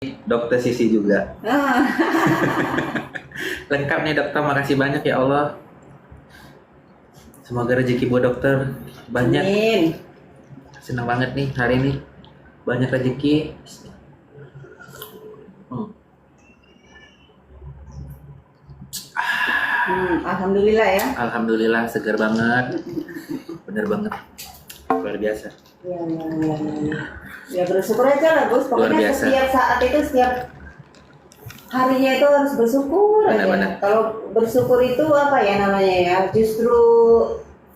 Dokter Sisi juga. Ah. Lengkap nih dokter, makasih banyak ya Allah. Semoga rezeki buat dokter banyak. Amin. Senang banget nih hari ini. Banyak rezeki. Alhamdulillah ya. Alhamdulillah segar banget. Bener banget. Luar biasa. Ya bersyukur aja lah Gus. Luar Pokoknya biasa. setiap saat itu, setiap harinya itu harus bersyukur aja. Benar-benar. Kalau bersyukur itu apa ya namanya ya? Justru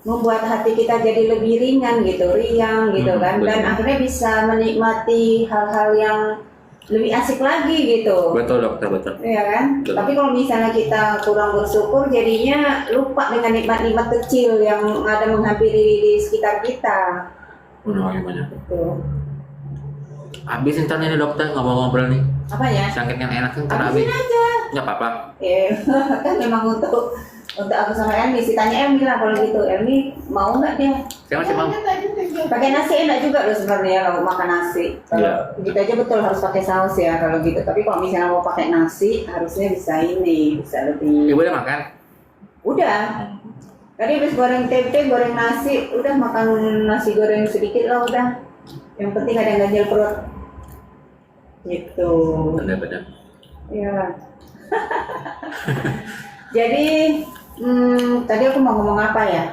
membuat hati kita jadi lebih ringan gitu, riang gitu kan. Dan benar. akhirnya bisa menikmati hal-hal yang lebih asik lagi gitu. Betul dokter, betul. Iya kan? Betul. Tapi kalau misalnya kita kurang bersyukur, jadinya lupa dengan nikmat-nikmat kecil yang ada menghampiri di sekitar kita. Gimana? Betul. Habisin tahun ini dokter ngobrol-ngobrol nih. Apanya? Sakit yang enak kan habis. Habisin aja. Nggak apa-apa. Kan memang untuk aku sama Elmi sih, tanya Elmi lah kalau gitu. Elmi mau nggak dia? Saya masih mau. Pakai nasi enak juga loh sebenarnya kalau makan nasi. Kalau Iya. gitu aja betul harus pakai saus ya kalau gitu. Tapi kalau misalnya mau pakai nasi harusnya bisa bisa lebih. Ibu udah makan? Udah. Tadi habis goreng tempe, goreng nasi, udah makan nasi goreng sedikit lah udah. Yang penting ada yang ganjil perut. Gitu. Benar-benar. Iya. Jadi, tadi aku mau ngomong apa ya?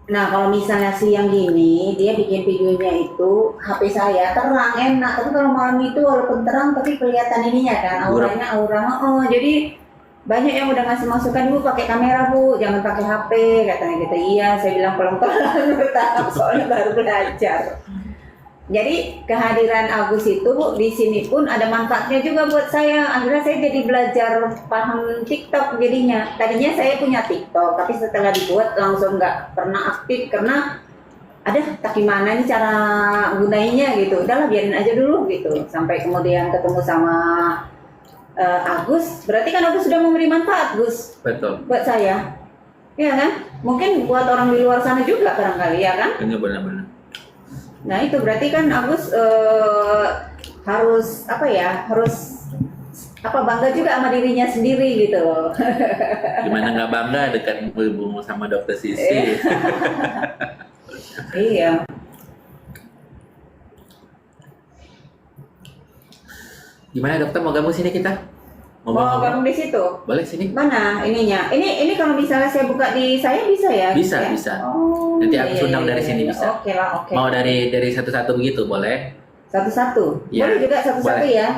Nah, kalau misalnya siang gini, dia bikin videonya itu HP saya terang enak, tapi kalau malam itu walaupun terang tapi kelihatan ininya kan, auranya aura. Jadi banyak yang udah ngasih masukan, Bu pakai kamera Bu, jangan pakai HP, katanya gitu. Iya, saya bilang pelan-pelan bertahap soalnya baru belajar. Jadi kehadiran Agus itu di sini pun ada manfaatnya juga buat saya. Akhirnya saya jadi belajar paham TikTok jadinya. Tadinya saya punya TikTok, tapi setelah dibuat langsung nggak pernah aktif karena ada tak gimana nih cara gunainya gitu. Udahlah biarin aja dulu gitu. Sampai kemudian ketemu sama Agus. Berarti kan Agus sudah memberi manfaat, Gus, Betul. buat saya. Iya kan? Mungkin buat orang di luar sana juga barangkali ya kan? Ini benar-benar. Nah itu berarti kan Agus harus apa ya, harus bangga juga sama dirinya sendiri gitu loh. Gimana nggak bangga dekat ibu sama dokter Sisi? Iya. Gimana dokter mau gabung sini kita? Mau gabung di situ? Boleh sini? Mana ininya? Ini kalau misalnya saya buka di saya bisa ya? Bisa, ya? bisa. Oh, Nanti aku iya, undang iya, dari iya, sini iya. bisa. Oke lah, oke. Mau dari satu-satu begitu boleh? Satu-satu? Iya. Boleh juga satu-satu Boleh. ya?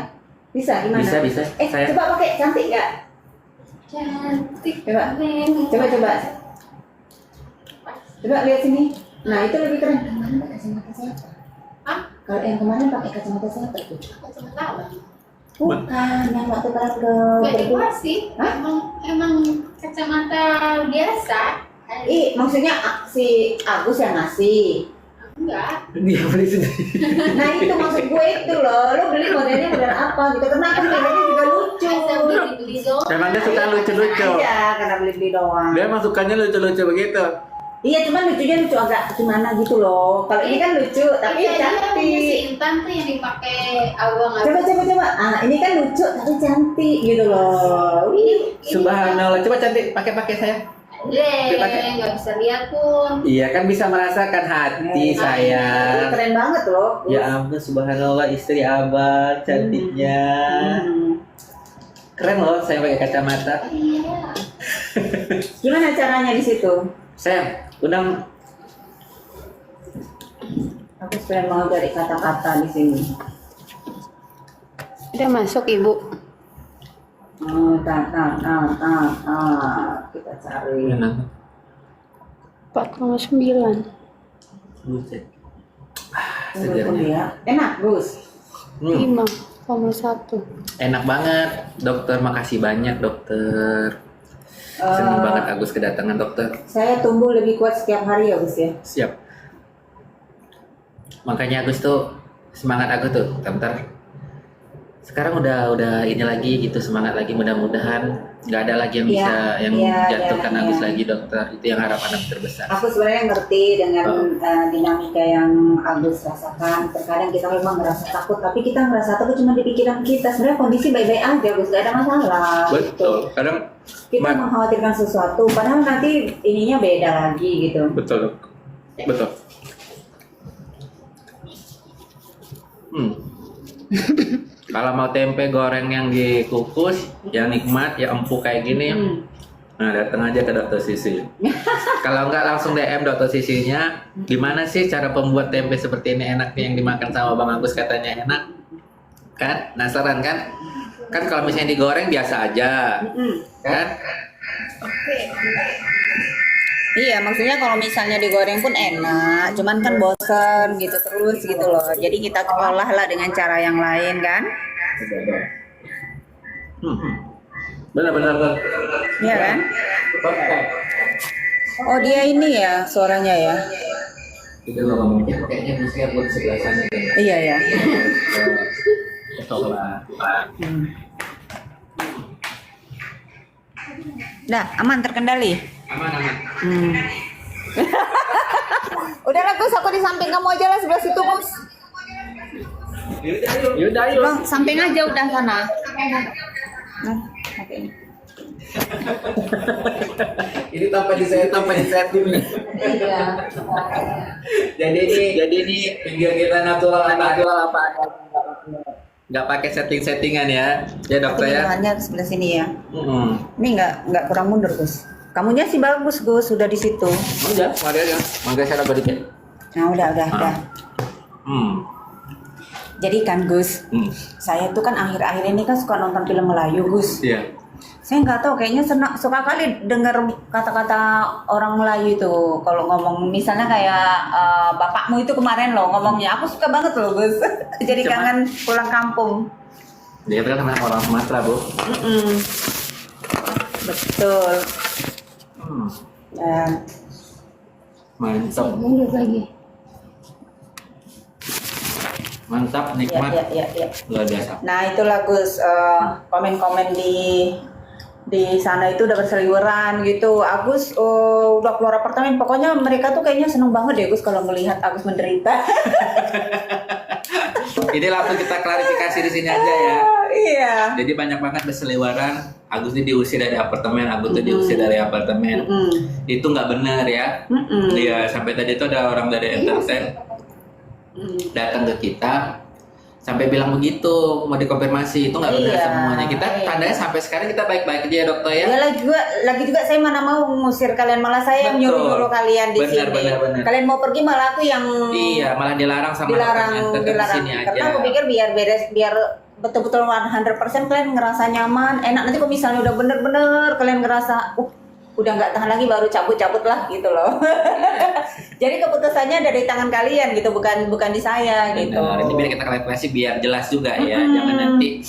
Bisa gimana? Bisa. Saya Coba pakai cantik nggak? Cantik. Coba. Coba. Coba lihat sini. Nah itu lebih keren. Kemarin pakai kacamata siapa? Hah? Kalau yang kemarin pakai kacamata siapa tuh? Kacamata abang. Bukan, yang waktu pernah ke Gak Bogor. dikasih. Hah? Emang kacamata biasa. Maksudnya si Agus yang ngasih. Enggak. dia beli sendiri. Nah itu maksud gue itu loh. Lo beli modelnya model apa gitu? Karena aku modelnya juga lucu. Asal beli-beli doang. Emang dia suka lucu-lucu. Aja karena beli-beli doang. Dia emang sukanya lucu-lucu begitu. Iya, cuman lucunya lucu agak gimana gitu loh. Kalau ini kan lucu, tapi Iya, dia punya si cantik. Intan tuh yang dipakai abang Coba. Ah, ini kan lucu tapi cantik gitu loh. Wih. Subhanallah. Coba cantik pakai saya. Dipakai. Nggak bisa lihat pun. Iya kan bisa merasakan hati saya. Ini keren banget loh. Ya ampun subhanallah istri abang cantiknya. Keren loh saya pakai kacamata. Iya. Gimana caranya di situ? Sayang, undang Aku pengen mau dari kata-kata di sini. Udah masuk Ibu. Kita cari. 4,9. Buset. Tunggu Segarnya. ya. Enak, Gus. 5,1. Enak banget, dokter. Makasih banyak, dokter. Senang banget Agus kedatangan dokter. Saya tumbuh lebih kuat setiap hari ya, Gus ya. Siap. Makanya Agus tuh semangat aku tuh, bentar. sekarang udah ini lagi gitu, semangat lagi, mudah-mudahan nggak ada lagi yang bisa yang jatuhkan Agus lagi dokter. Itu yang harapan aku terbesar. Aku sebenarnya ngerti dengan dinamika yang Agus rasakan. Terkadang kita memang ngerasa takut, tapi kita ngerasa takut cuma di pikiran kita. Sebenarnya kondisi baik-baik aja, Gus, gak ada masalah. Betul. Kadang Kita mengkhawatirkan sesuatu, padahal nanti ininya beda lagi gitu. betul. Kalau mau tempe goreng yang dikukus, yang nikmat, ya empuk kayak gini, nah datang aja ke Dokter Sisi. Kalau enggak langsung DM Dokter Sisinya, gimana sih cara pembuat tempe seperti ini enaknya yang dimakan sama Bang Agus, katanya enak. Kan? Penasaran kan? Kan kalau misalnya digoreng biasa aja. Kan? Iya, maksudnya kalau misalnya digoreng pun enak, cuman kan bosen gitu terus gitu loh. Jadi kita olah lah dengan cara yang lain kan? Benar. Iya kan? Oh dia ini ya suaranya ya? Itu nggak mungkin, kayaknya musiknya buat sebelah sana. Iya ya. Dah aman terkendali. Aman. Udah lah Gus, aku di samping kamu aja lah, sebelah situ Gus. Yaudah, ayo. Bang, samping aja udah sana. Nah, oke. Ini tanpa disetting nih. Iya. Jadi ini video kita natural apa nggak pakai settingan ya dokter ya. Hanya sebelah sini ya. Mm-hmm. Ini nggak kurang mundur Gus. Kamunya sih bagus Gus, sudah di situ. Udah, mari aja. Mangga saya dapat dikit. Nah udah. Jadi kan Gus, saya tuh kan akhir-akhir ini kan suka nonton film Melayu Gus. Iya. Saya nggak tahu, kayaknya suka kali dengar kata-kata orang Melayu itu kalau ngomong, misalnya kayak bapakmu itu kemarin loh ngomongnya, aku suka banget loh Gus. Jadi kangen pulang kampung. Dia kan orang Sumatera Bu. Betul. Mantap. Mundur lagi. Mantap, nikmat. Ya. Luar biasa. Nah itulah Gus, komen-komen di sana itu udah berseliweran gitu. Agus udah keluar apartemen, pokoknya mereka tuh kayaknya seneng banget deh Gus kalau melihat Agus menderita. Ini langsung kita klarifikasi di sini aja ya. Iya. Jadi banyak banget berseliweran. Agus ini diusir dari apartemen, Agus tuh diusir dari apartemen. Itu nggak benar ya. Iya, sampai tadi itu ada orang dari entertain datang ke kita sampai bilang begitu, mau dikonfirmasi. Itu nggak benar semuanya. Kita tandanya sampai sekarang kita baik-baik aja ya dokter ya. Ya lagi juga saya mana mau ngusir kalian, malah saya yang nyuruh kalian di sini. Benar. Kalian mau pergi malah aku yang Iya, malah dilarang sama dilarang. sini aja. Karena aku pikir biar beres, biar betul-betul 100% kalian ngerasa nyaman, enak. Nanti kalau misalnya udah bener-bener kalian ngerasa udah nggak tahan lagi, baru cabut lah gitu loh. Jadi keputusannya ada di tangan kalian gitu, bukan di saya gitu. Ini biar kita klarifikasi biar jelas juga ya. Jangan nanti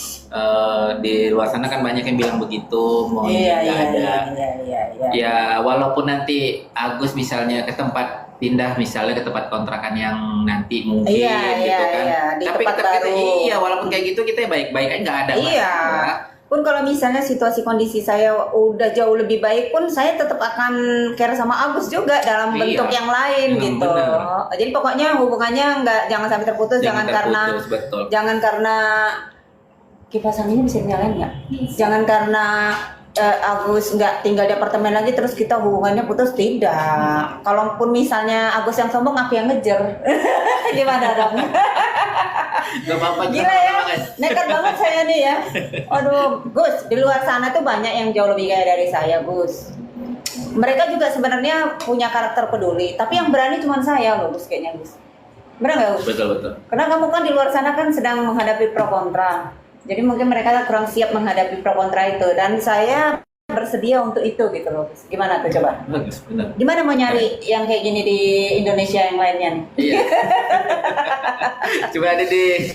di luar sana kan banyak yang bilang begitu, mau nggak ada. Iya. Ya walaupun nanti Agus misalnya ke tempat pindah, misalnya ke tempat kontrakan yang nanti mungkin gitu kan. Di Tapi tempat kita baru. walaupun kayak gitu kita baik-baik aja, nggak ada masalah. Pun kalau misalnya situasi kondisi saya udah jauh lebih baik pun, saya tetap akan care sama Agus juga dalam bentuk yang lain gitu. Bener. Jadi pokoknya hubungannya jangan sampai terputus, jangan karena kipas anginnya bisa dinyalain nggak? Jangan karena Agus nggak tinggal di apartemen lagi terus kita hubungannya putus, tidak. Kalaupun misalnya Agus yang sombong, aku yang ngejar. Gimana dong? Gak apa-apa. Gila ya, nekat banget saya nih ya. Aduh, Gus, di luar sana tuh banyak yang jauh lebih kaya dari saya, Gus. Mereka juga sebenarnya punya karakter peduli, tapi yang berani cuma saya loh, Gus, kayaknya, Gus. Benar nggak, Gus? Betul. Karena kamu kan di luar sana kan sedang menghadapi pro kontra. Jadi mungkin mereka kurang siap menghadapi pro kontra itu, dan saya bersedia untuk itu gitu loh. Gimana tuh coba? Bagus, benar. Gimana mau nyari yang kayak gini di Indonesia yang lainnya nih? Iya. Cuma ada di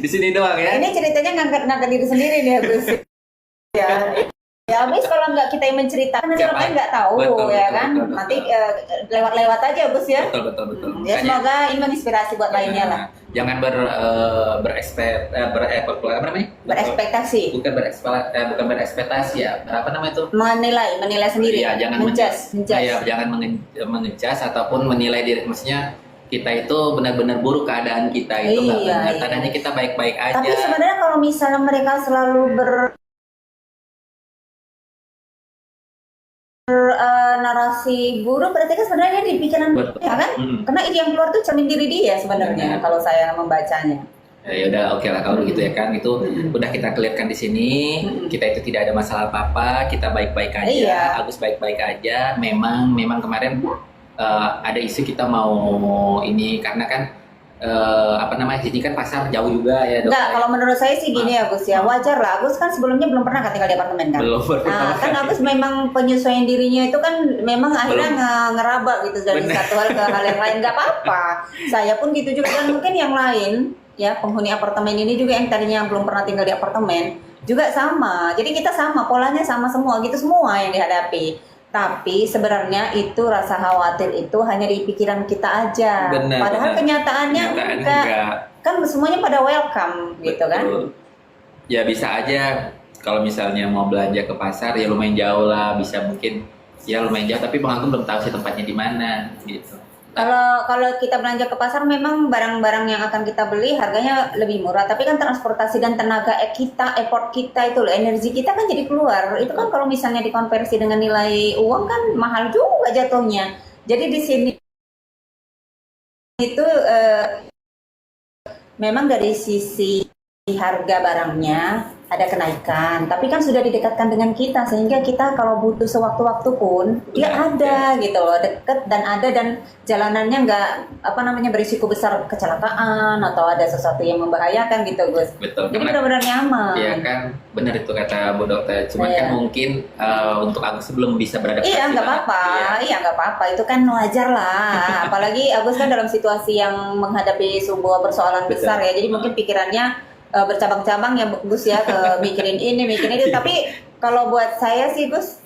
sini doang ya. Ini ceritanya ngangkat diri sendiri nih Gus. Ya. Ya, habis kalau nggak kita yang menceritakan, nanti orang lain nggak tahu, Betul, ya betul, kan? betul, betul. Nanti lewat-lewat aja, Gus ya. Betul betul betul. Ya Makanya, semoga ini menginspirasi buat lainnya lah. jangan apa namanya? Berekspektasi, Bukan berekspektasi ya. Apa namanya itu? menilai sendiri. Iya, jangan menjudge. jangan mengejas ataupun menilai diri, maksudnya kita itu benar-benar buruk keadaan kita itu nggak Iya, benar. iya. Keadaannya kita baik-baik aja. Tapi sebenarnya kalau misalnya mereka selalu narasi buruk, berarti kan sebenarnya di pikiran Betul. dia kan? Karena itu yang keluar tuh cermin diri dia sebenarnya kalau saya membacanya. Ya udah oke lah kalau begitu ya kan, itu udah kita clearkan di sini. Kita itu tidak ada masalah apa-apa, kita baik-baik aja. Iya. Agus baik-baik aja. Memang kemarin ada isu kita mau ini karena kan apa namanya, sini kan pasar jauh juga ya dok. Enggak, kalau menurut saya sih gini ya Gus ya, wajar lah. Agus kan sebelumnya belum pernah kan tinggal di apartemen kan? Belum Nah, kan Agus memang penyesuaian dirinya itu kan memang akhirnya ngeraba gitu dari Bener. satu hal ke hal yang lain. Nggak apa-apa. Saya pun gitu juga, dan mungkin yang lain ya, penghuni apartemen ini juga yang tadinya belum pernah tinggal di apartemen juga sama. Jadi kita sama, polanya sama semua gitu, semua yang dihadapi. Tapi sebenarnya itu rasa khawatir itu hanya di pikiran kita aja. Benar, Padahal benar. kenyataannya enggak. Kan semuanya pada welcome gitu kan. Betul. Ya bisa aja kalau misalnya mau belanja ke pasar ya lumayan jauh lah, bisa mungkin ya lumayan jauh, tapi Bang Agung belum tahu sih tempatnya di mana gitu. Kalau kita belanja ke pasar memang barang-barang yang akan kita beli harganya lebih murah, tapi kan transportasi dan tenaga kita, effort kita itu loh, energi kita kan jadi keluar. Itu kan kalau misalnya dikonversi dengan nilai uang kan mahal juga jatuhnya. Jadi di sini itu memang dari sisi harga barangnya ada kenaikan, tapi kan sudah didekatkan dengan kita sehingga kita kalau butuh sewaktu-waktu pun dia ada gitu loh, deket dan ada, dan jalanannya nggak apa namanya berisiko besar kecelakaan atau ada sesuatu yang membahayakan gitu Gus. Betul. Jadi Karena- benar-benar nyaman. Iya kan, benar itu kata Bu Dokter. Cuman Iya. kan mungkin untuk Agus belum bisa beradaptasi. Iya nggak lah. apa-apa, Iya. iya nggak apa-apa, itu kan wajar lah. Apalagi Agus kan dalam situasi yang menghadapi sebuah persoalan Betul. besar ya, jadi mungkin pikirannya bercabang-cabang ya Gus ya, ke mikirin ini mikirin itu. Tapi kalau buat saya sih Gus,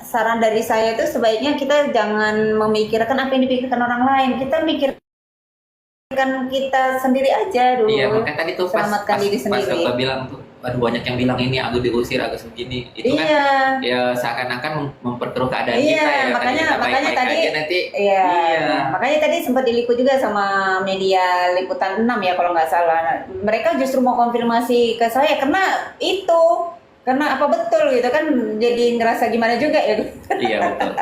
saran dari saya itu sebaiknya kita jangan memikirkan apa yang dipikirkan orang lain, kita mikirkan kita sendiri aja dulu. Iya, makanya tadi tuh Selamatkan diri pas sendiri. Dokter bilang tuh, aduh banyak yang bilang ini Agus diusir, Agus begini. Itu kan Iya. ya seakan-akan memperkeruh keadaan Iya, kita ya. makanya Kita baik-baik tadi aja nanti. iya. Iya. Makanya tadi sempat diliput juga sama media Liputan 6 ya kalau nggak salah. Nah, mereka justru mau konfirmasi ke saya karena apa betul gitu kan, jadi ngerasa gimana juga ya. Iya betul.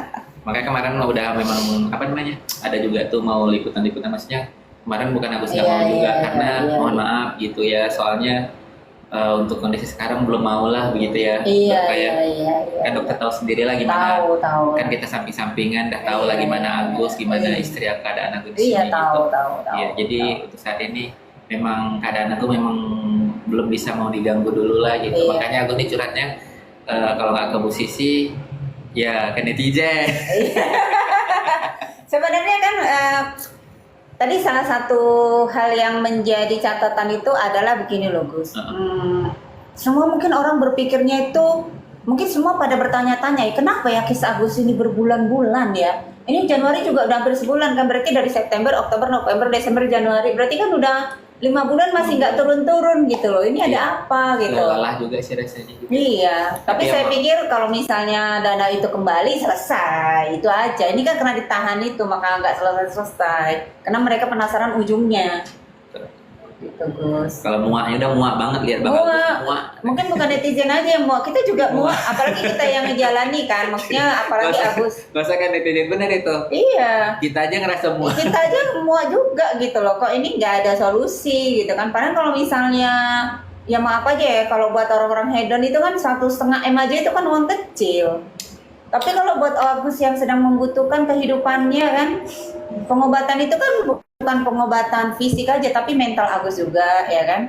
Makanya kemarin udah memang apa namanya, ada juga tuh mau liputan-liputan, maksudnya kemarin bukan Agus nggak Iya, mau juga iya, karena iya. mohon maaf gitu ya, soalnya untuk kondisi sekarang belum mau lah begitu ya. Iya, Kayak iya. kan dokter tahu sendiri lah gimana. Tahu. Kan kita samping-sampingan dah tahu lah Iya, gimana iya, Agus, gimana iya. istri keadaan Agus di Iya, sini tahu. gitu. Iya, jadi untuk saat ini memang keadaan aku memang belum bisa mau diganggu dulu lah gitu. Iya. Makanya aku nih curhatnya kalau nggak ke Bu Sisi ya ke netizen. Sebenarnya kan tadi salah satu hal yang menjadi catatan itu adalah begini loh Gus. Semua mungkin orang berpikirnya itu, mungkin semua pada bertanya-tanya, kenapa ya kisah Agus ini berbulan-bulan ya? Ini Januari juga udah hampir sebulan kan, berarti dari September, Oktober, November, Desember, Januari, berarti kan udah 5 bulan masih nggak turun-turun gitu loh. Ini ada apa gitu? Lelah juga sih rasanya gitu. Iya, tapi Tapi saya emang- pikir kalau misalnya dana itu kembali selesai, itu aja. Ini kan karena ditahan itu maka nggak selesai. Karena mereka penasaran ujungnya. Gitu Gus. Kalau muaknya udah muak banget, lihat banget muak. Mungkin bukan netizen aja yang muak, kita juga muak. Apalagi kita yang ngejalani kan, maksudnya apalagi Agus. Gak usah kan netizen, bener itu. Iya. Kita aja ngerasa muak. Kita aja muak juga gitu loh. Kok ini nggak ada solusi gitu kan? Padahal kalau misalnya ya maaf aja ya, kalau buat orang-orang hedon itu kan 1,5 M aja itu kan uang kecil. Tapi kalau buat Agus yang sedang membutuhkan kehidupannya kan, pengobatan itu kan bukan pengobatan fisik aja, tapi mental Agus juga ya kan.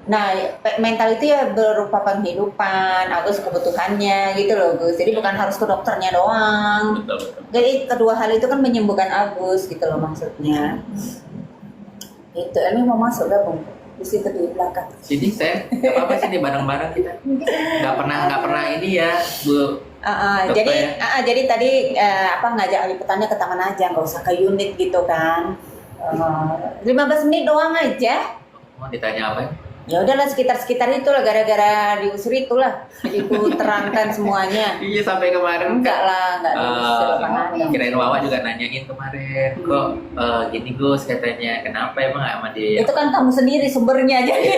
Nah, mental itu ya berupa penghidupan, Agus kebutuhannya gitu loh Gus. Jadi bukan harus ke dokternya doang. Betul. Jadi kedua hal itu kan menyembuhkan Agus gitu loh maksudnya. Itu, Elmi mau masuk gabung? di situ di belakang. Sini saya nggak apa-apa sih di bareng-bareng kita. Nggak pernah ini ya Bu. Dokter Jadi tadi ngajak liputannya ke taman aja, nggak usah ke unit gitu kan. 15 menit doang aja. Mau ditanya apa? Ya udahlah sekitar itu lah, gara-gara diusir itulah. Jadi ku terangkan semuanya. Iya sampai kemarin Enggak lah, enggak diusir apa-apa. kirain Wawa juga nanyain kemarin kok gini Gus katanya kenapa emang nggak sama dia Itu kan kamu sendiri sumbernya jadi.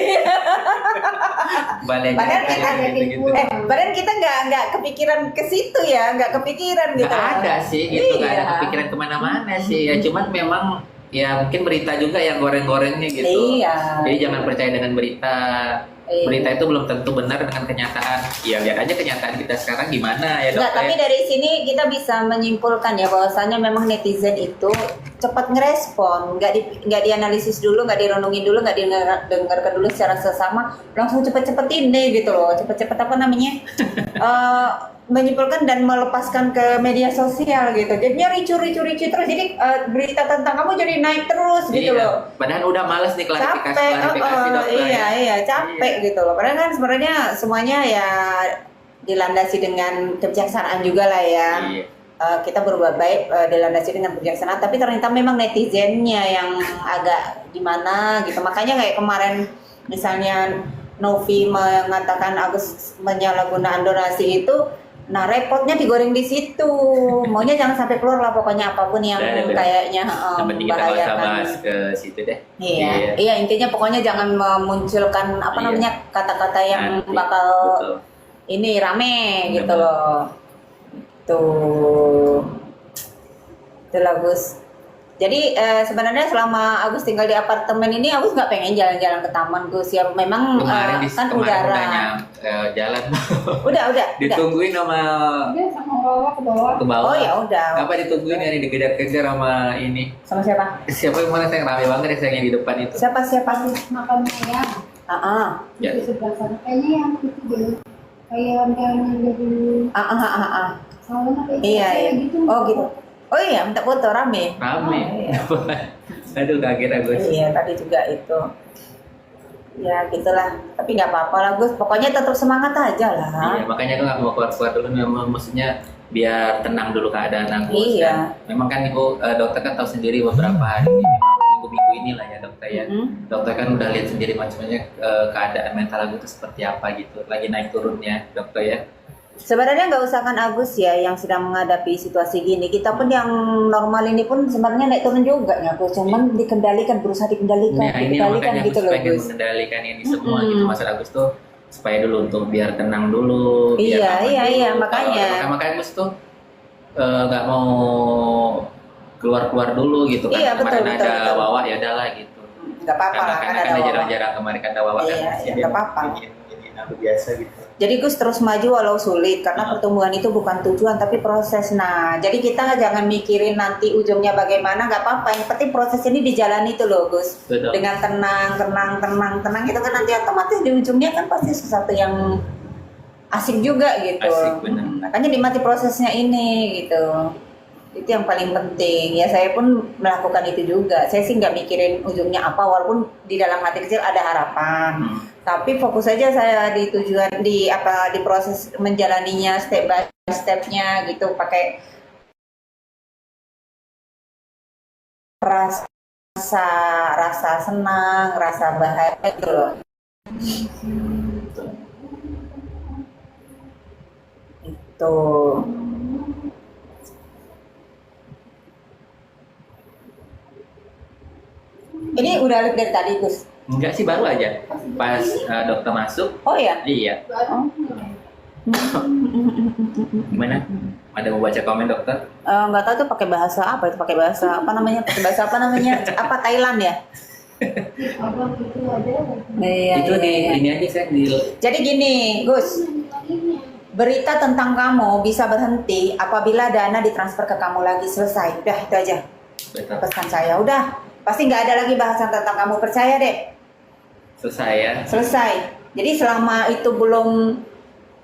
Baliknya Padahal kayak kita gitu-gitu. padahal kita nggak kepikiran ke situ ya, nggak kepikiran gitu. Nggak ada sih gitu, nggak ada Iya. kepikiran kemana-mana sih ya, cuman memang ya mungkin berita juga yang goreng-gorengnya gitu. Iya. Jadi jangan percaya dengan berita. Iya. Berita itu belum tentu benar dengan kenyataan. Ya lihat aja kenyataan kita sekarang gimana ya Enggak, dokter. tapi dari sini kita bisa menyimpulkan ya bahwasanya memang netizen itu cepat ngerespon, nggak dianalisis dulu, nggak direnungin dulu, nggak didengarkan dulu secara sesama, langsung cepet-cepet ini gitu loh, cepet-cepet apa namanya menyimpulkan dan melepaskan ke media sosial gitu. Jadinya ricu terus, jadi berita tentang kamu jadi naik terus gitu Iya. loh. Padahal udah males nih klarifikasi dokter. Iya, capek gitu loh. Padahal kan sebenarnya semuanya ya dilandasi dengan kebijaksanaan juga lah ya. Iya. Kita berbuat baik dilandasi dengan kebijaksanaan, tapi ternyata memang netizennya yang agak gimana gitu. Makanya kayak kemarin misalnya Novi mengatakan Agus penyalahgunaan donasi itu, nah repotnya digoreng di situ. Maunya jangan sampai keluar lah pokoknya apapun yang Udah. kayaknya Yang penting kita nggak usah membahayakan. bahas ke situ deh. Iya, intinya pokoknya jangan memunculkan apa Iya. namanya kata-kata yang Nanti, bakal betul. ini rame gitu Benar. loh. Tuh, itulah Gus. Jadi sebenarnya selama Agus tinggal di apartemen ini, Agus nggak pengen jalan-jalan ke taman Gus. Ya memang Kemarin kan kemarin udara. udahnya jalan Udah. ditungguin sama Dia sama bawa ke bawah. ke bawah. Oh ya udah. Apa ditungguin ya dikejar-kejar sama ini? Sama siapa? Siapa yang mana saya rame banget ya saya yang di depan itu. Siapa? Makan ayam. Ya. Di sebelah sana. Kayaknya yang itu deh. Kayak yang dari sauna kayak Iya. gitu. Oh gitu. Oh iya, minta foto rame. Rame. Oh, iya. Aduh kaget aku. Iya, tadi juga itu. Ya gitulah. Tapi nggak apa-apa lah Gus. Pokoknya tetap semangat aja lah. Iya, makanya aku nggak mau keluar-keluar dulu, memang maksudnya biar tenang dulu keadaan aku. Iya. Dan memang kan ibu dokter kan tahu sendiri beberapa hari ini, memang minggu-minggu inilah ya dokter ya. Dokter kan udah lihat sendiri macamnya keadaan mental aku itu seperti apa gitu, lagi naik turunnya dokter ya. Sebenarnya nggak usahkan Agus ya yang sedang menghadapi situasi gini. Kita pun yang normal ini pun sebenarnya naik turun juga ya Gus. Cuman dikendalikan, berusaha dikendalikan, Nah, ini dikendalikan makanya gitu aku loh pengen Gus. mengendalikan ini semua gitu. Masalah Agus tuh supaya dulu untuk biar tenang dulu. Biar Iya, aman dulu. makanya. Makanya Agus tuh nggak mau keluar-keluar dulu gitu kan. Iya, betul, Kemarin betul, ada betul. Wawa ya udahlah gitu. Nggak apa-apa lah, kan Karena ada Wawa. jarang-jarang kemarin kan ada Wawa kan. Iya, Jadi nggak apa-apa. Ini aku biasa gitu. Jadi Gus terus maju walau sulit karena pertumbuhan itu bukan tujuan tapi proses. Nah, jadi kita jangan mikirin nanti ujungnya bagaimana, nggak apa-apa. Yang penting proses ini dijalani itu loh Gus. Betul. Dengan tenang itu kan nanti otomatis di ujungnya kan pasti sesuatu yang asik juga gitu. Asik, benar. Makanya nikmati prosesnya ini gitu. Itu yang paling penting. Ya saya pun melakukan itu juga. Saya sih nggak mikirin ujungnya apa, walaupun di dalam hati kecil ada harapan. Tapi fokus saja saya di tujuan di proses menjalaninya step by stepnya gitu, pakai rasa senang, rasa bahagia gitu loh. Itu. Ini udah lihat dari tadi Gus. Enggak sih, baru aja pas dokter masuk. Oh ya. Iya. Oh. Gimana? Ada mau baca komen dokter? Nggak tahu tuh pakai bahasa apa itu, pakai bahasa apa namanya, apa Thailand ya? Abang itu ada. Iya, Itu di iya. ini aja saya di Jadi gini Gus, berita tentang kamu bisa berhenti apabila dana ditransfer ke kamu lagi, selesai. Udah itu aja betul. pesan saya. Udah, pasti nggak ada lagi bahasan tentang kamu, percaya deh. Selesai ya. Selesai. Jadi selama itu belum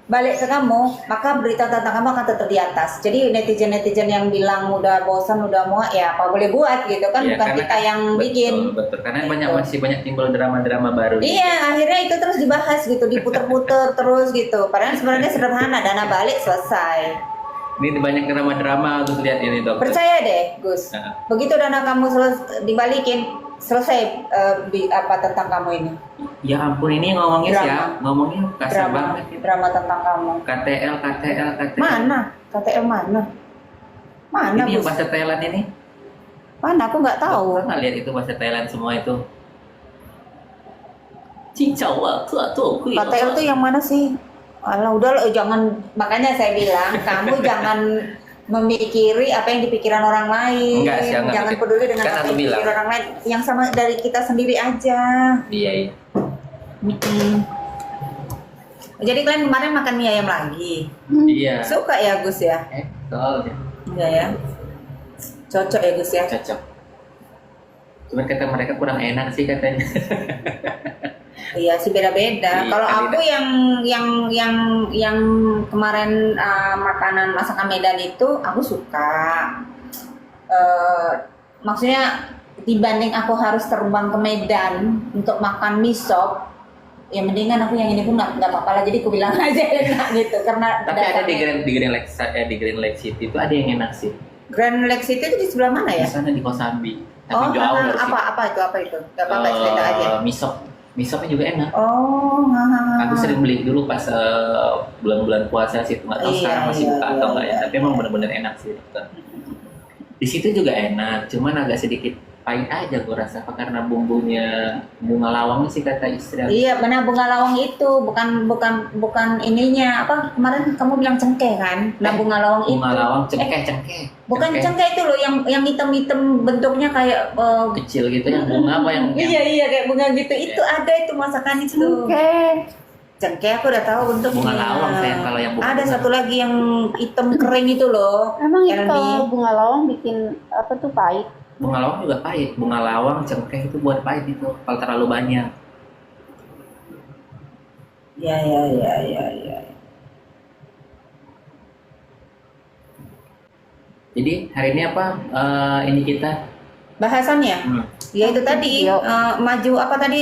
balik ke kamu, maka berita tentang kamu akan tetap di atas. Jadi netizen-netizen yang bilang udah bosan, udah muak, ya apa boleh buat gitu kan, Iya, bukan karena kita yang bikin. Betul. Karena Gitu. masih banyak timbul drama-drama baru. Iya, akhirnya itu terus dibahas gitu, diputer-puter terus gitu. Padahal sebenarnya sederhana, dana balik selesai. Ini banyak drama-drama Gus lihat ini dokter. Percaya deh, Gus. Nah. Begitu dana kamu dibalikin, selesai apa tentang kamu ini. Ya ampun, ini ngomongnya ngomongnya kasar Drama, banget. drama tentang kamu. KTL. Mana? KTL mana? Mana, Ini yang Gus? bahasa Thailand ini. Mana? Aku nggak tahu. Dokter nggak lihat itu bahasa Thailand semua itu. Cincau tuh. KTL tuh yang mana sih? Alah, udah lo jangan, makanya saya bilang kamu jangan memikiri apa yang dipikiran orang lain. Enggak sih, enggak. Jangan peduli dengan Kan apa aku yang dipikirin bilang. orang lain. Yang sama dari kita sendiri aja. Iya. Jadi kalian kemarin makan mie ayam lagi. Iya. Suka ya Gus ya? Soalnya Iya ya. Cocok ya Gus ya. cocok. Cuman kata mereka kurang enak sih katanya. Iya sih beda-beda. Iya, Kalau kan aku yang kemarin makanan masakan Medan itu aku suka. Maksudnya dibanding aku harus terbang ke Medan untuk makan mie sop, ya mendingan aku yang ini pun nggak apa-apa lah. Jadi aku bilang aja enak gitu karena. Tapi ada di dasarnya- Grand Lake City itu ada yang enak sih. Grand Lake City itu di sebelah mana Di ya? sana di Kosambi. Tapi jauh dari situ. apa itu? Gak apa-apa cerita aja. Misopnya juga enak. Oh, Aku sering beli dulu pas bulan-bulan puasa sih, nggak tahu Iya, sekarang masih iya, buka atau enggak ya. iya, Tapi emang benar-benar enak sih dokter. Di situ juga enak, cuman agak sedikit pahit aja gue rasa, apa karena bumbunya bunga lawang sih kata istri aku. Iya, benar bunga lawang itu bukan ininya apa kemarin kamu bilang cengkeh kan? Nah bunga lawang itu. Bunga lawang cengkeh. Bukan cengkeh itu loh yang hitam-hitam bentuknya kayak Kecil gitu ya, bunga apa yang iya kayak bunga gitu. Itu ada itu masakan itu. Oke. Cengkeh aku udah tahu bentuknya. bunga lawang sayang kalau yang bunga. Ada satu lagi yang hitam kering itu loh. Emang itu Elmi. kalau bunga lawang bikin apa tuh pahit? Bunga lawang juga pahit. Bunga lawang cengkeh itu buat pahit itu kalau terlalu banyak. Ya. Jadi hari ini apa ini kita Bahasannya? Ya itu tadi Video. maju apa tadi?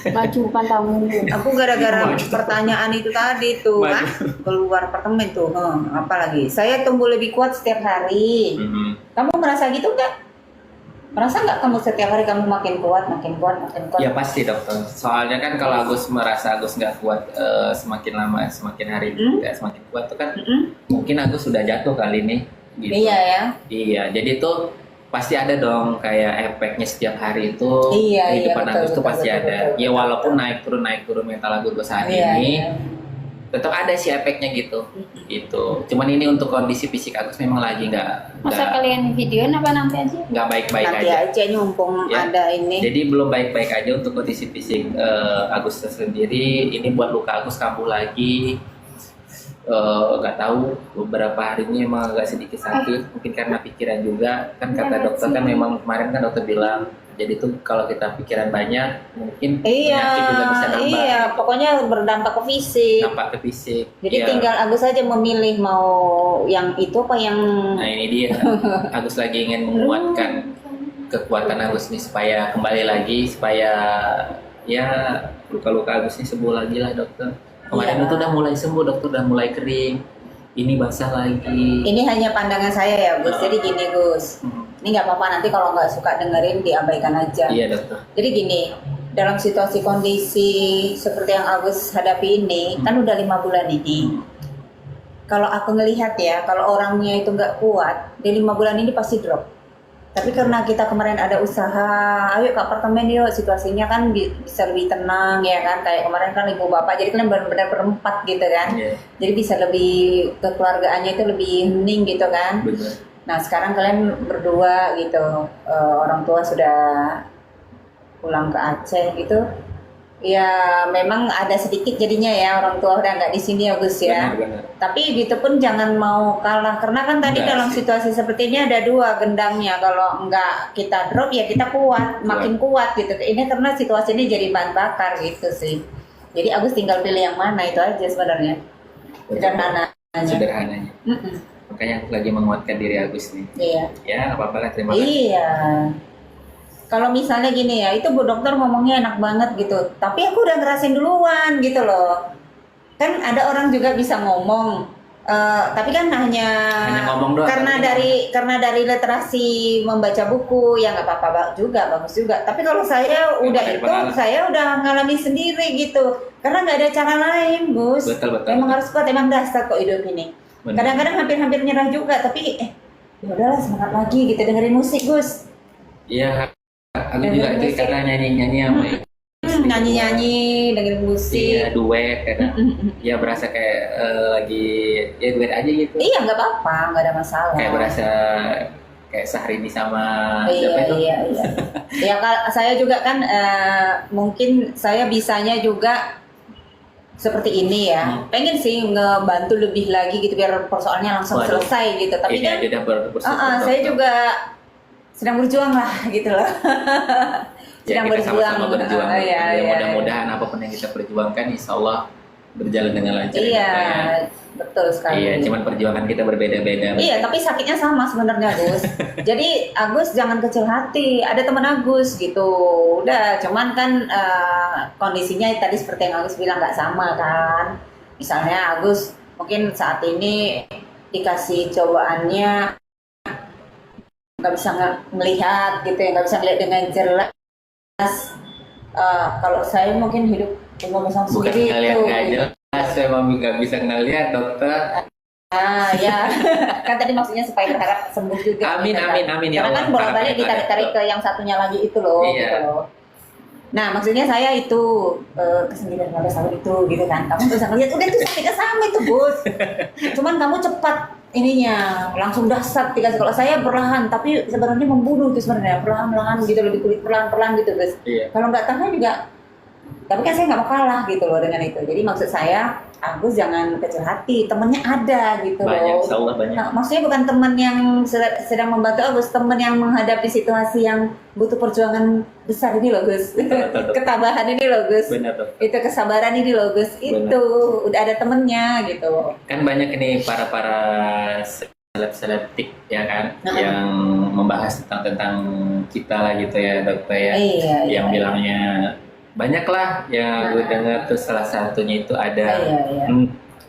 Maju pantang mundur. Aku gara-gara Maju. pertanyaan itu tadi tuh, Maju. keluar apartemen tuh, apa lagi? Saya tumbuh lebih kuat setiap hari. Kamu merasa gitu nggak? Merasa nggak kamu setiap hari kamu makin kuat? Ya pasti dokter. Soalnya kan kalau Agus merasa Agus nggak kuat semakin lama semakin hari nggak semakin kuat tuh kan mungkin Agus sudah jatuh kali ini. Gitu. Iya ya. Iya. Jadi tuh pasti ada dong kayak efeknya setiap hari itu Iya, kehidupan betul, Agus tuh betul, pasti betul, ada. betul. Ya walaupun naik turun mental Agus saat Iya, ini iya. tetap ada sih efeknya gitu. Gitu. Cuman ini untuk kondisi fisik Agus memang lagi Masa kalian videoin apa nanti aja? nggak baik-baik Nanti aja. aja nyumpung Ya. ada ini. Jadi belum baik-baik aja untuk kondisi fisik Agus sendiri. Ini buat luka Agus kambuh lagi. Nggak tahu beberapa hari ini emang agak sedikit sakit. Mungkin karena pikiran juga. Kan kata dokter kan memang kemarin kan dokter bilang. Jadi tuh kalau kita pikiran banyak mungkin penyakit juga bisa nambah. Iya, pokoknya berdampak ke fisik. Nampak ke fisik. Jadi Ya. tinggal Agus saja memilih mau yang itu apa yang Nah ini dia. Agus lagi ingin menguatkan kekuatan Agus nih supaya kembali lagi supaya ya luka-luka Agus nih sembuh lagi lah dokter. Kemarin Iya. itu udah mulai sembuh dokter, udah mulai kering. Ini basah lagi. ini hanya pandangan saya ya Gus. Jadi gini Gus. Ini nggak apa-apa nanti kalau nggak suka dengerin diabaikan aja. Iya dokter. Jadi gini, dalam situasi kondisi seperti yang Agus hadapi ini, kan udah 5 bulan ini. Kalau aku ngelihat ya, kalau orangnya itu nggak kuat, di 5 bulan ini pasti drop. Tapi karena kita kemarin ada usaha, ayo ke apartemen yuk, situasinya kan bisa lebih tenang ya kan. Kayak kemarin kan ibu bapak, jadi kalian benar-benar berempat gitu kan. Iya, Jadi bisa lebih, kekeluargaannya itu lebih hening gitu kan. benar. Nah sekarang kalian berdua gitu, orang tua sudah pulang ke Aceh gitu, ya memang ada sedikit jadinya ya orang tua udah nggak di sini ya Gus ya. Benar. Tapi gitu pun jangan mau kalah karena kan tadi Enggak dalam sih. situasi seperti ini ada dua gendangnya. Kalau nggak kita drop ya kita kuat, makin kuat gitu. Ini karena situasi ini jadi bahan bakar gitu sih. Jadi Agus tinggal pilih yang mana itu aja sebenarnya. Sederhananya. Sederhananya. Mm-mm. Makanya aku lagi menguatkan diri Agus nih. Iya. Ya, nggak apa-apa lah, terima kasih. Iya. Kalau misalnya gini ya, itu Bu Dokter ngomongnya enak banget gitu. Tapi aku udah ngerasain duluan gitu loh. Kan ada orang juga bisa ngomong, tapi kan hanya ngomong doang, karena dari literasi membaca buku ya nggak apa-apa juga, bagus juga. Tapi kalau saya udah dari itu, pengalaman. saya udah ngalami sendiri gitu. Karena nggak ada cara lain, Gus. Betul. Emang harus kuat, emang dasar kok hidup ini. Benar. Kadang-kadang hampir-hampir nyerah juga, tapi ya udahlah semangat lagi gitu, dengerin musik, Gus. Iya, aku juga itu karena nyanyi-nyanyi sama Nyanyi-nyanyi, dengerin musik. iya, duet kadang. Ya berasa kayak lagi ya duet aja gitu. Iya, nggak apa-apa, nggak ada masalah. Kayak berasa kayak Syahrini sama Iya, siapa itu? iya. Ya, saya juga kan mungkin saya bisanya juga seperti ini ya. Pengen sih ngebantu lebih lagi gitu biar persoalannya langsung Waduh. selesai gitu. Tapi Ini kan aja udah saya juga sedang berjuang lah gitu loh. Sedang kita sama-sama berjuang. Iya. Mudah-mudahan apapun yang kita perjuangkan, insya Allah berjalan dengan lancar. Iya, Ya. betul sekali. Iya, cuman perjuangan kita berbeda-beda. Iya, tapi sakitnya sama sebenarnya, Gus. Jadi Agus jangan kecil hati. Ada teman Agus gitu. Udah, cuman kan kondisinya tadi seperti yang Agus bilang nggak sama kan. Misalnya Agus mungkin saat ini dikasih cobaannya nggak bisa melihat gitu ya, nggak bisa melihat dengan jelas. Kalau saya mungkin hidup cuma bersama Bukan sendiri ngeliat itu. nggak jelas, saya mami nggak bisa ngeliat, dokter. Ya kan tadi maksudnya supaya berharap sembuh juga. Amin, gitu, amin, kan. amin, ya Karena kan Allah. bolak-balik Harapannya ditarik-tarik ada. ke yang satunya lagi itu loh. Iya. Gitu loh. Nah maksudnya saya itu kesendirian pada tahun itu gitu kan. Kamu bisa ngeliat udah itu sakitnya sama itu Gus. Cuman kamu cepat ininya langsung dahsyat dikasih. Kalau saya perlahan tapi sebenarnya membunuh itu sebenarnya perlahan-lahan gitu lebih kulit perlahan-perlahan gitu Gus. Iya. Kalau nggak tahan juga. Tapi kan saya nggak mau kalah gitu loh dengan itu. Jadi maksud saya Agus jangan kecil hati, temennya ada gitu Banyak, loh. insya Allah banyak. Nah, maksudnya bukan teman yang sedang membantu Agus, teman yang menghadapi situasi yang butuh perjuangan besar ini loh Gus. Betul. Ketabahan ini loh Gus. Benar, dok. Itu kesabaran ini loh Gus. Benar. Itu udah ada temennya gitu. Kan banyak ini para seleb-selebtik ya kan, Nah. yang membahas tentang kita lah gitu ya, dokter ya. Iya. Yang bilangnya banyak lah yang gue dengar, tuh salah satunya itu ada Iya.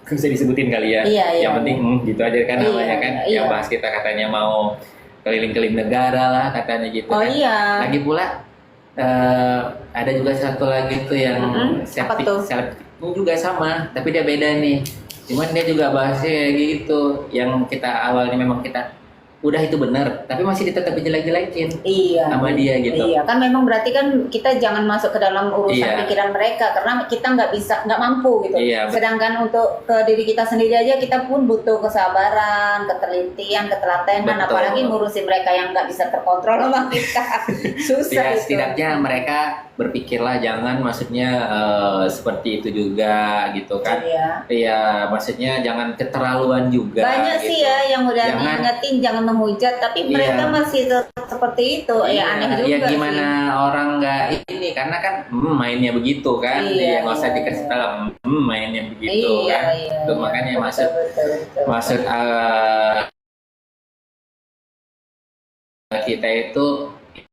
bisa disebutin kali ya. Iya. Yang penting gitu aja kan Iya, namanya kan. iya. Yang bahas kita katanya mau keliling-keliling negara lah katanya gitu Oh kan. iya. Lagi pula ada juga satu lagi tuh yang Apa tuh? seleb juga sama, tapi dia beda nih. Cuman dia juga bahasnya kayak gitu. Yang kita awalnya memang kita udah itu benar, tapi masih tetap jelek-jelekin Iya. sama dia gitu. Iya, kan memang berarti kan kita jangan masuk ke dalam urusan Iya. pikiran mereka karena kita nggak mampu gitu. Iya, Sedangkan untuk ke diri kita sendiri aja kita pun butuh kesabaran, ketelitian, ketelatenan, Betul. apalagi ngurusin mereka yang nggak bisa terkontrol sama kita. Susah Ya, itu. setidaknya mereka berpikirlah, jangan maksudnya seperti itu juga gitu kan. Iya. Iya, maksudnya jangan keterlaluan juga. Banyak gitu. sih ya yang udah Jangan- diingetin jangan menghujat, tapi Iya. mereka masih seperti itu. Iya, Ya aneh juga ya sih. gimana orang nggak ini, karena kan mainnya begitu kan. Iya, Ya nggak usah iya, dikasih iya. tahu mainnya begitu Iya, kan. iya, Tuh, iya. makanya Betul, betul. maksud kita itu